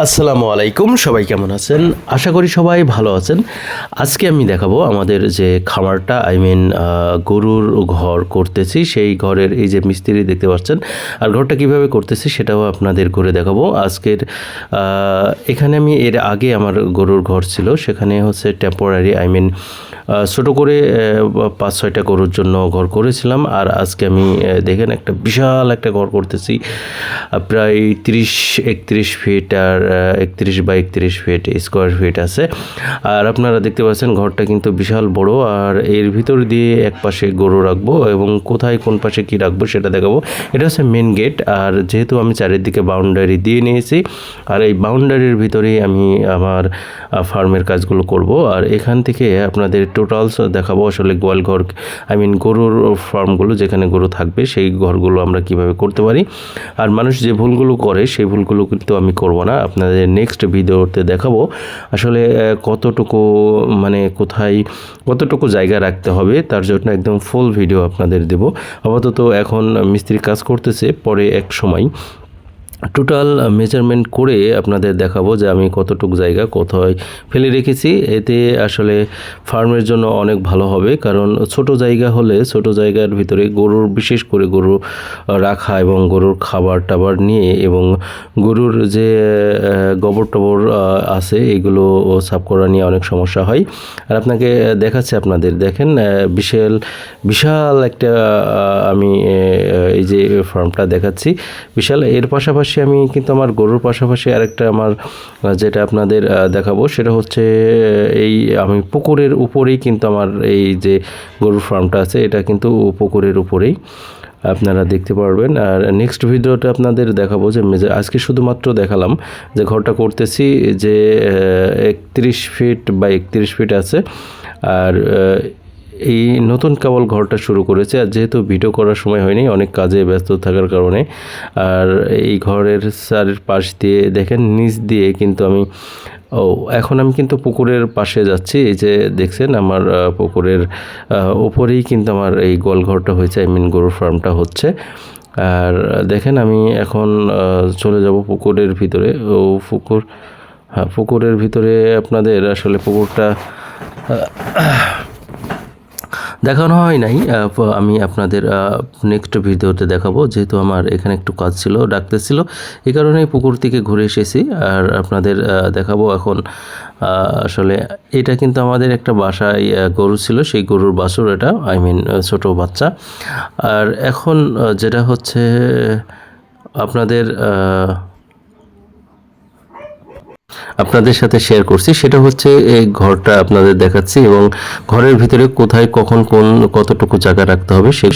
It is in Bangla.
আসসালামু আলাইকুম, সবাই কেমন আছেন? আশা করি সবাই ভালো আছেন। আজকে আমি দেখাবো আমাদের যে খামারটা গরুর ঘর করতেছি, সেই ঘরের এই যে মিস্ত্রি দেখতে পাচ্ছেন, আর ঘরটা কিভাবে করতেছি সেটাও আপনাদের ঘুরে দেখাবো আজকের। এখানে আমি এর আগে আমার গরুর ঘর ছিল, সেখানে হচ্ছে টেম্পোরারি ছোটো করে 5-6টা গরুর জন্য ঘর করেছিলাম। আর আজকে আমি দেখেন একটা বিশাল একটা ঘর করতেছি, প্রায় 30-31 ফিট আর 31 বাই 31 ফিট স্কোয়ার ফিট আছে। আর আপনারা দেখতে পাচ্ছেন ঘরটা কিন্তু বিশাল বড়, আর এর ভিতর দিয়ে এক পাশে গরু রাখবো এবং কোথায় কোন পাশে কি রাখবো সেটা দেখাবো। এটা হচ্ছে মেন গেট, আর যেহেতু আমি চারিদিকে বাউন্ডারি দিয়ে নিয়েছি, আর এই বাউন্ডারির ভিতরেই আমি আমার ফার্মের কাজগুলো করব। আর এখান থেকে আপনাদের টোটালস দেখাবো আসলে গোয়াল ঘর, গরুর ফার্মগুলো যেখানে গরু থাকবে সেই ঘরগুলো আমরা কিভাবে করতে পারি। আর মানুষ যে ভুলগুলো করে সেই ভুলগুলো কিন্তু আমি করব না, আপনাদের নেক্সট ভিডিওতে দেখাবো আসলে কতটুকু কোথায় কতটুকু জায়গা রাখতে হবে, তার জন্য একদম ফুল ভিডিও আপনাদের দেব। আপাতত এখন মিস্ত্রি কাজ করতেছে, পরে এক সময় টোটাল মেজারমেন্ট করে আপনাদের দেখাবো যে আমি কতটুকু জায়গা কোথায় ফেলে রেখেছি। এতে আসলে ফার্মের জন্য অনেক ভালো হবে, কারণ ছোট জায়গা হলে ছোট জায়গার ভিতরে গরুর, বিশেষ করে গরু রাখা এবং গরুর খাবার টাবার নিয়ে এবং গরুর যে গোবর টবর আছে এগুলো সাফ করা নিয়ে অনেক সমস্যা হয়। আর আপনাকে দেখাচ্ছে, আপনাদের দেখেন বিশাল বিশাল একটা আমি এই যে ফার্মটা দেখাচ্ছি বিশাল। এর পাশাপাশি আমি কিন্তু আমার গরুর পাশাপাশি আরেকটা আমার যেটা আপনাদের দেখাবো সেটা হচ্ছে এই আমি পুকুরের উপরেই কিন্তু আমার এই যে গরুর ফার্মটা আছে, এটা কিন্তু পুকুরের উপরেই আপনারা দেখতে পারবেন। আর নেক্সট ভিডিওটা আপনাদের দেখাবো যে আজকে শুধুমাত্র দেখালাম যে ঘরটা করতেছি, যে 31 ফিট বা 31 ফিট আছে। আর এই নতুন কেবল ঘরটা শুরু করেছে, আর যেহেতু ভিডিও করার সময় হয়নি, অনেক কাজে ব্যস্ত থাকার কারণে। আর এই ঘরের চারের পাশ দিয়ে দেখেন নিচ দিয়ে কিন্তু এখন আমি কিন্তু পুকুরের পাশে যাচ্ছি। এই যে দেখছেন আমার পুকুরের উপরেই কিন্তু আমার এই গোয়ালঘরটা হয়েছে, গরুর ফার্মটা হচ্ছে। আর দেখেন আমি এখন চলে যাব পুকুরের ভিতরে। পুকুরের ভিতরে আপনাদের আসলে পুকুরটা দেখানো হয় নাই, আমি আপনাদের নেক্সট ভিডিওতে দেখাবো। যেহেতু আমার এখানে একটু কাজ ছিল, ডাকতেছিল, এই কারণেই পুকুর থেকে ঘুরে এসেছি। আর আপনাদের দেখাবো এখন আসলে এটা কিন্তু আমাদের একটা বাসায় গরু ছিল, সেই গরুর বাছুর, এটা ছোট বাচ্চা। আর এখন যেটা হচ্ছে আপনাদের সাথে শেয়ার করছি সেটা হচ্ছে এই ঘরটা আপনাদের দেখাচ্ছি, এবং ঘরের ভিতরে কোথায় কখন কতটুকু জায়গা রাখতে হবে সেই